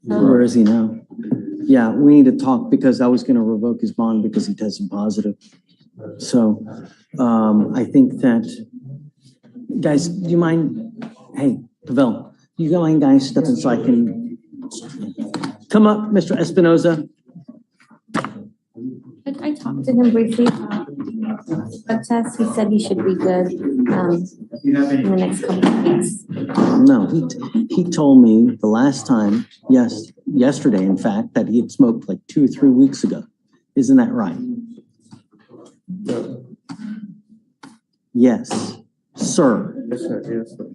Where is he now? Yeah, we need to talk because I was going to revoke his bond because he tested positive. So I think that, guys, do you mind? Hey, Pavel, you mind guys stepping so I can come up, Mr. Espinoza? I talked to him briefly about the test. He said he should be good in the next couple of weeks. No, he told me the last time, yesterday, in fact, that he had smoked like 2 or 3 weeks ago. Isn't that right? Yes, sir. Yes, sir. Yes, sir.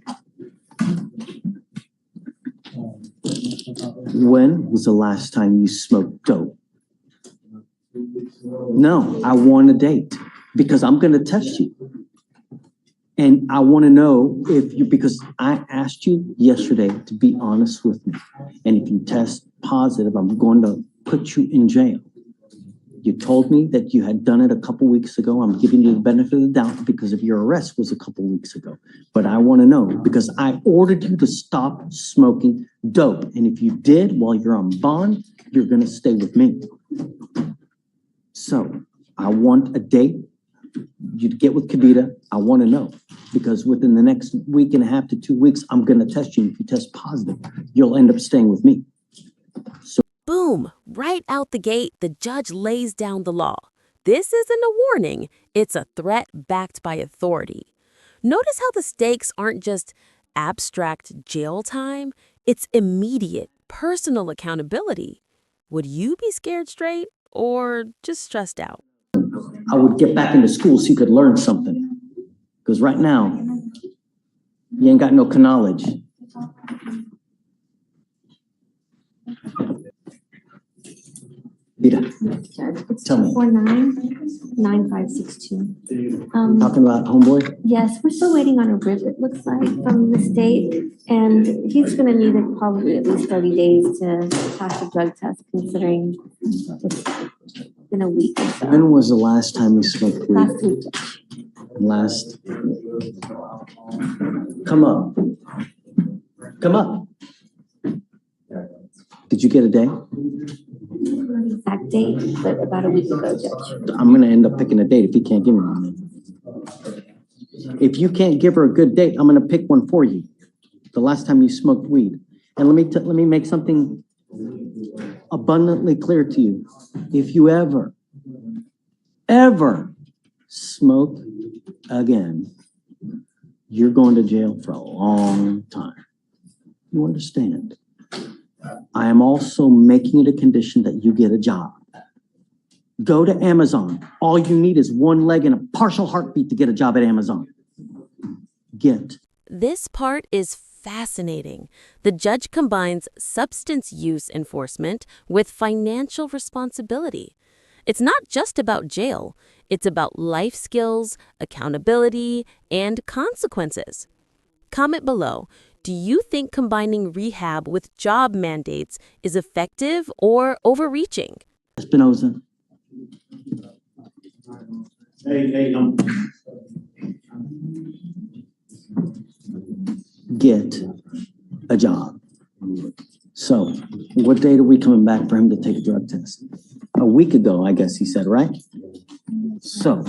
When was the last time you smoked dope? No, I want a date because I'm going to test you. And I want to know if you, because I asked you yesterday to be honest with me. And if you test positive, I'm going to put you in jail. You told me that you had done it a couple weeks ago. I'm giving you the benefit of the doubt because of your arrest was a couple weeks ago. But I want to know because I ordered you to stop smoking dope. And if you did while you're on bond, you're going to stay with me. So I want a date. You get with Kavita. I want to know because within the next week and a half to 2 weeks, I'm going to test you. If you test positive, you'll end up staying with me. So boom, right out the gate, the judge lays down the law. This isn't a warning. It's a threat backed by authority. Notice how the stakes aren't just abstract jail time. It's immediate, personal accountability. Would you be scared straight or just stressed out? I would get back into school so you could learn something. Because right now, you ain't got no knowledge. Vita, tell me. 249-9562. Talking about homeboy? Yes, we're still waiting on a rip, it looks like, from the state. And he's gonna need it probably at least 30 days to pass the drug test, considering it's been a week or so. When was the last time you smoked weed? Last week. Last. Come up. Come up. Did you get a day? Exact date, but about a week ago, Judge. I'm gonna end up picking a date if you can't give me one. If you can't give her a good date, I'm gonna pick one for you. The last time you smoked weed. And let me make something abundantly clear to you. If you ever smoke again, you're going to jail for a long time. You understand? I am also making it a condition that you get a job. Go to Amazon. All you need is one leg and a partial heartbeat to get a job at Amazon. Get. This part is fascinating. The judge combines substance use enforcement with financial responsibility. It's not just about jail. It's about life skills, accountability, and consequences. Comment below. Do you think combining rehab with job mandates is effective or overreaching? Espinoza. Get a job. So, what date are we coming back for him to take a drug test? A week ago, I guess he said, right? So,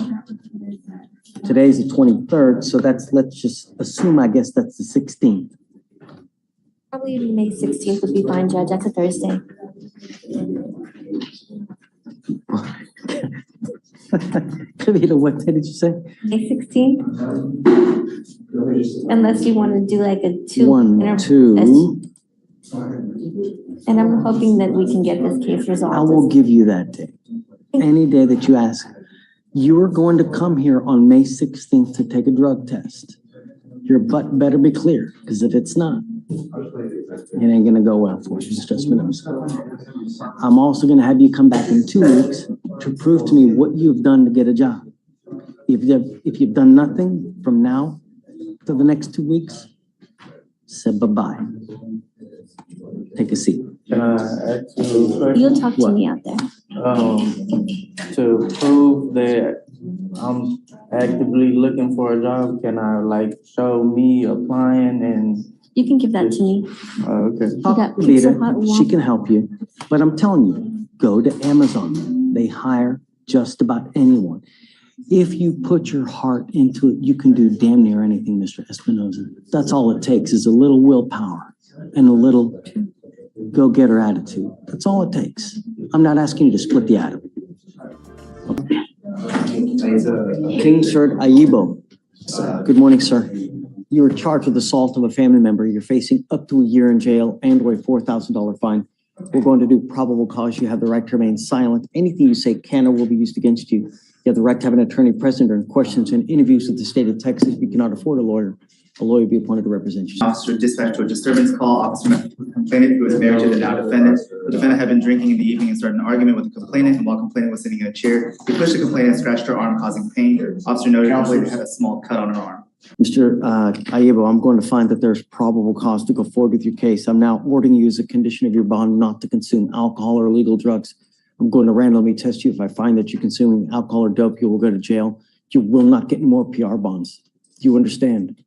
today's the 23rd, so let's just assume, I guess that's the 16th. Probably May 16th would be fine, Judge. That's a Thursday. Kavita, what day did you say? May 16th? Unless you want to do like a 2. 1, 2. And I'm hoping that we can get this case resolved. I will give you that day. Any day that you ask. You are going to come here on May 16th to take a drug test. Your butt better be clear, because if it's not, it ain't gonna go well for you. It's just minutes. I'm also gonna have you come back in 2 weeks to prove to me what you've done to get a job. If you've done nothing from now to the next 2 weeks, say bye-bye. Take a seat. Can I ask you a question? You'll talk to What? me out there. To prove that I'm actively looking for a job, can I like show me applying and You can give that to me. Okay. You got pizza Lita, hut she one. can help you, but I'm telling you, go to Amazon. They hire just about anyone. If you put your heart into it, you can do damn near anything, Mr. Espinoza. That's all it takes is a little willpower and a little go-getter attitude. That's all it takes. I'm not asking you to split the atom. King Sir Aibo. Good morning, sir. You are charged with assault of a family member. You're facing up to a year in jail and or a $4,000 fine. We're going to do probable cause. You have the right to remain silent. Anything you say can or will be used against you. You have the right to have an attorney present during questions and interviews with the state of Texas. If you cannot afford a lawyer will be appointed to represent you. Officer dispatched to a disturbance call. Officer met with the complainant who was married to the now defendant. The defendant had been drinking in the evening and started an argument with the complainant, and while complainant was sitting in a chair, he pushed the complainant and scratched her arm, causing pain. Officer noted the complainant had a small cut on her arm. Mr. Aibo, I'm going to find that there's probable cause to go forward with your case. I'm now ordering you as a condition of your bond not to consume alcohol or illegal drugs. I'm going to randomly test you. If I find that you're consuming alcohol or dope, you will go to jail. You will not get any more PR bonds. Do you understand?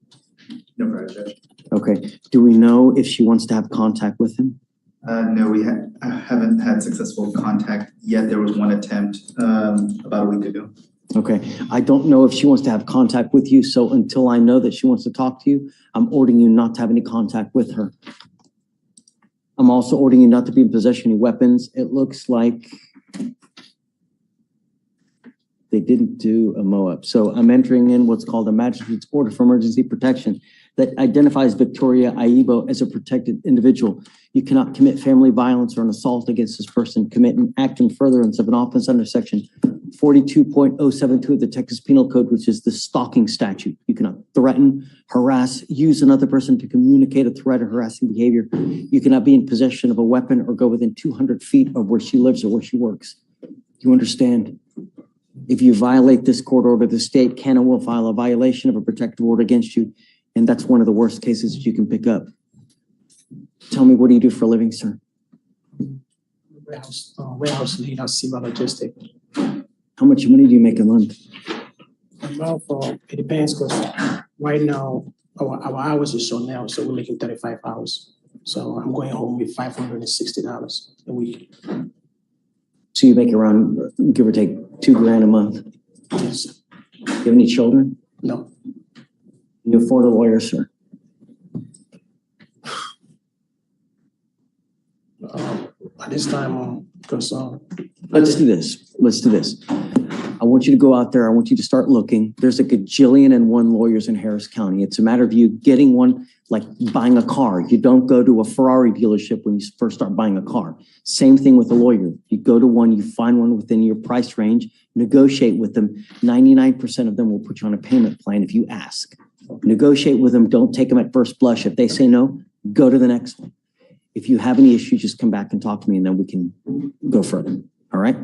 No problem, Judge. Okay. Do we know if she wants to have contact with him? No, we haven't had successful contact yet. There was one attempt about a week ago. Okay. I don't know if she wants to have contact with you. So until I know that she wants to talk to you, I'm ordering you not to have any contact with her. I'm also ordering you not to be in possession of any weapons. It looks like they didn't do a MOAB. So I'm entering in what's called a magistrate's order for emergency protection that identifies Victoria Aibo as a protected individual. You cannot commit family violence or an assault against this person, commit an act in furtherance of an offense under section 42.072 of the Texas Penal Code, which is the stalking statute. You cannot threaten, harass, use another person to communicate a threat or harassing behavior. You cannot be in possession of a weapon or go within 200 feet of where she lives or where she works. You understand? If you violate this court order, the state can and will file a violation of a protective order against you. And that's one of the worst cases that you can pick up. Tell me, what do you do for a living, sir? Warehouse leader, civil logistic. How much money do you make a month? Well, it depends because right now our hours is short now, so we're making 35 hours. So I'm going home with $560 a week. So you make around, give or take, $2,000 a month. Yes. Do you have any children? No. Can you afford a lawyer, sir? At this time, because Let's do this. Let's do this. I want you to go out there. I want you to start looking. There's a gajillion and one lawyers in Harris County. It's a matter of you getting one, like buying a car. You don't go to a Ferrari dealership when you first start buying a car. Same thing with a lawyer. You go to one, you find one within your price range, negotiate with them. 99% of them will put you on a payment plan if you ask. Negotiate with them. Don't take them at first blush. If they say no, go to the next one. If you have any issues, just come back and talk to me and then we can go further. All right?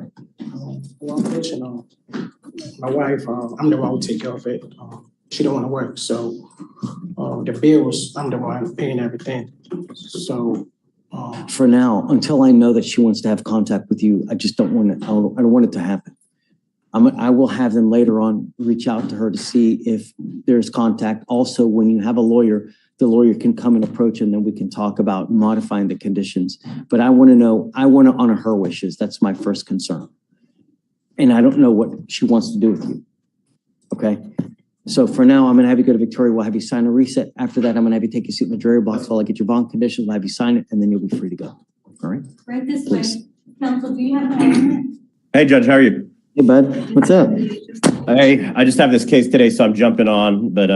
one question, my wife, I'm the one who take care of it. She don't want to work, so the bills, I'm the one paying everything. So for now, until I know that she wants to have contact with you, I just don't want it. I don't want it to happen. I will have them later on reach out to her to see if there's contact. Also, when you have a lawyer, the lawyer can come and approach and then we can talk about modifying the conditions. But I want to honor her wishes. That's my first concern. And I don't know what she wants to do with you. Okay. So for now, I'm going to have you go to Victoria. We'll have you sign a reset. After that, I'm going to have you take your seat in the jury box while I get your bond conditions. We'll have you sign it and then you'll be free to go. All right. Right this Please. way. Counsel, do you have a moment? Hey, Judge, how are you? Hey, bud. What's up? Hey, I just have this case today, so I'm jumping on, but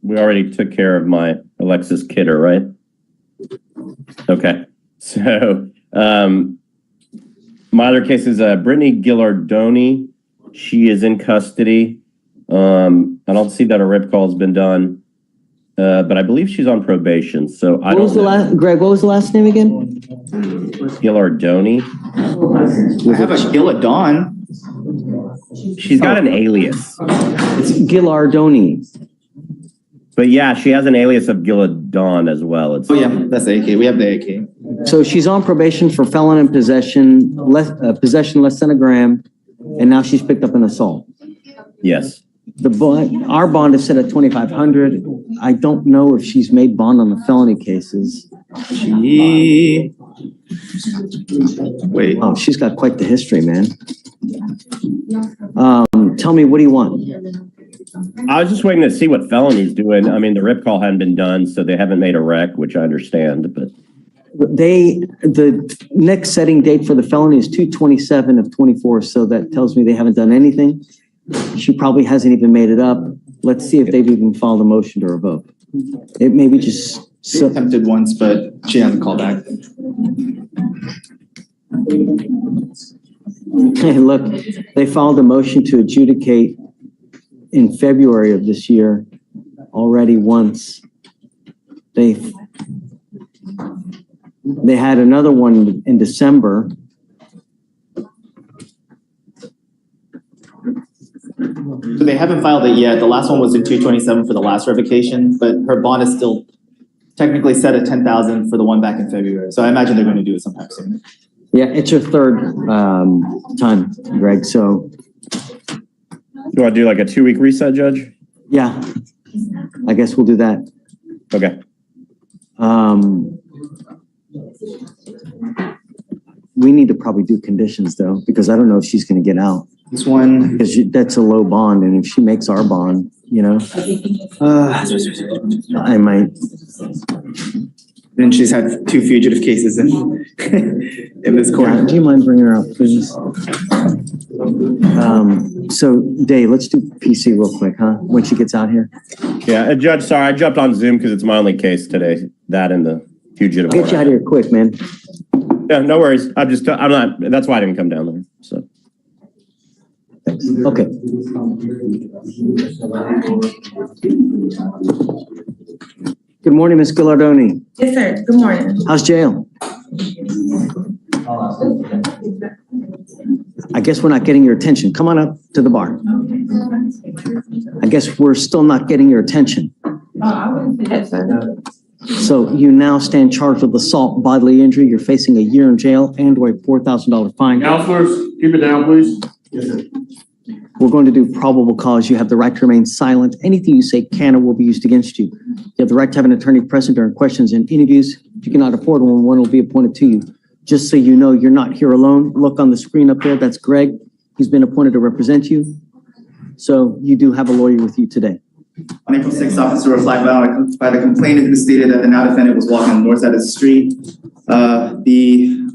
we already took care of my Alexis Kidder, right? Okay. So my other case is Brittany Gillardoni. She is in custody. I don't see that a rip call has been done, but I believe she's on probation. So I What was the last, Greg, what was the last name again? Gillardoni. I have a Gilladon. She's got an alias. It's Gillardoni. But yeah, she has an alias of Gilladon as well. It's Oh yeah, that's the AK. We have the AK. So she's on probation for felon in possession, possession less than a gram, and now she's picked up an assault. yes. The bond, our bond is set at 2,500. I don't know if she's made bond on the felony cases. Wait, Oh, she's got quite the history, man. Tell me, what do you want? I was just waiting to see what felony's doing. I mean, the rip call hadn't been done, so they haven't made a rec, which I understand, but The next setting date for the felony is 2/27 of 24, so that tells me they haven't done anything. She probably hasn't even made it up. Let's see if they've even filed a motion to revoke. It may be just, she attempted once, but she hasn't called back. hey, look, they filed a motion to adjudicate in February of this year already once. They had another one in December. So they haven't filed it yet. The last one was in 2/27 for the last revocation, but her bond is still technically set at 10,000 for the one back in February. So I imagine they're going to do it sometime soon. Yeah, it's your third time, Greg, so you want to do like a 2-week reset, Judge? yeah, I guess we'll do that. Okay. We need to probably do conditions though, because I don't know if she's gonna get out. This one, Because that's a low bond, and if she makes our bond, you know, I might. and she's had 2 fugitive cases in in this court. Yeah, do you mind bringing her up, please? So Dave, let's do PC real quick, huh? When she gets out here. Yeah, Judge, sorry, I jumped on Zoom because it's my only case today. That and the fugitive. Get you out of here quick, man. Yeah, no worries. I'm not, that's why I didn't come down there, so. Okay. Good morning, Ms. Gilardoni. Yes, sir. Good morning. How's jail? I guess we're not getting your attention. Come on up to the bar. I guess we're still not getting your attention. I wouldn't say that, sir. So you now stand charged with assault, bodily injury. You're facing a year in jail and or a $4,000 fine. Counselors, keep it down, please. We're going to do probable cause. You have the right to remain silent. Anything you say can or will be used against you. You have the right to have an attorney present during questions and interviews. If you cannot afford one will be appointed to you. Just so you know, you're not here alone. Look on the screen up there. That's Greg. He's been appointed to represent you. So you do have a lawyer with you today. On April 6th, officer was flagged by the complainant who stated that the now defendant was walking on the north side of the street. The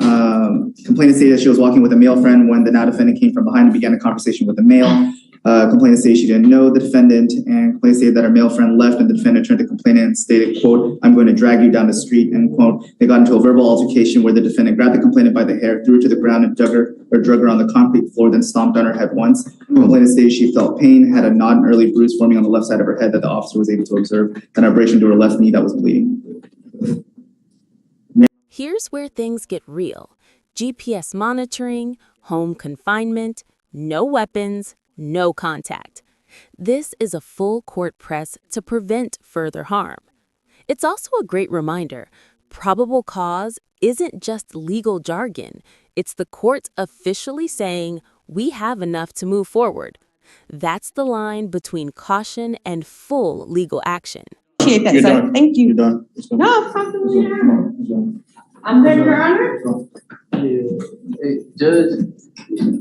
complainant stated that she was walking with a male friend when the now defendant came from behind and began a conversation with the male. Complainant stated she didn't know the defendant, and complainant stated that her male friend left and the defendant turned to complainant and stated, quote, "I'm going to drag you down the street," end quote. They got into a verbal altercation where the defendant grabbed the complainant by the hair, threw her to the ground and drug her on the concrete floor, then stomped on her head once. Complainant stated she felt pain, had a not an early bruise forming on the left side of her head that the officer was able to observe, and an abrasion to her left knee that was bleeding. Here's where things get real. GPS monitoring, home confinement, no weapons, no contact. This is a full court press to prevent further harm. It's also a great reminder, probable cause isn't just legal jargon. It's the court officially saying, we have enough to move forward. That's the line between caution and full legal action. Appreciate that, You're sir. done. Thank You're you. done. No, it's not the I'm there, Your Honor. Hey, Judge,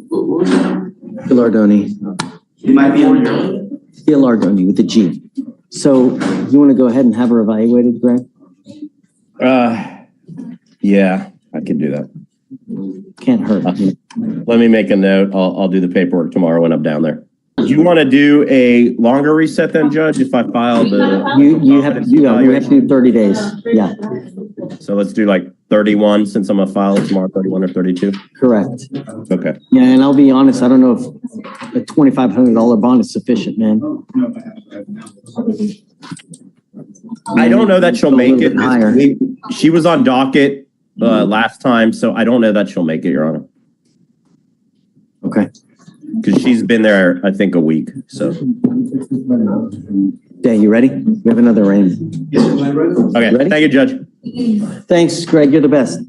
what was that? Gilardoni. It might be on Gilardoni with a G. So you want to go ahead and have her evaluated, Greg? Yeah, I can do that. Can't hurt. Let me make a note. I'll do the paperwork tomorrow when I'm down there. Do you want to do a longer reset then, Judge, if I file the? You have to do 30 days. Yeah, So let's do like 31 since I'm gonna file it tomorrow, 31 or 32? correct. Okay. Yeah, and I'll be honest, I don't know if a $2,500 bond is sufficient, man. I don't know that she'll make it. Higher. She was on docket last time, so I don't know that she'll make it, Your Honor. Okay. Because she's been there, I think, a week, so. Day, you ready? We have another rain. Okay, Ready? thank you, Judge. Thanks, Greg. You're the best.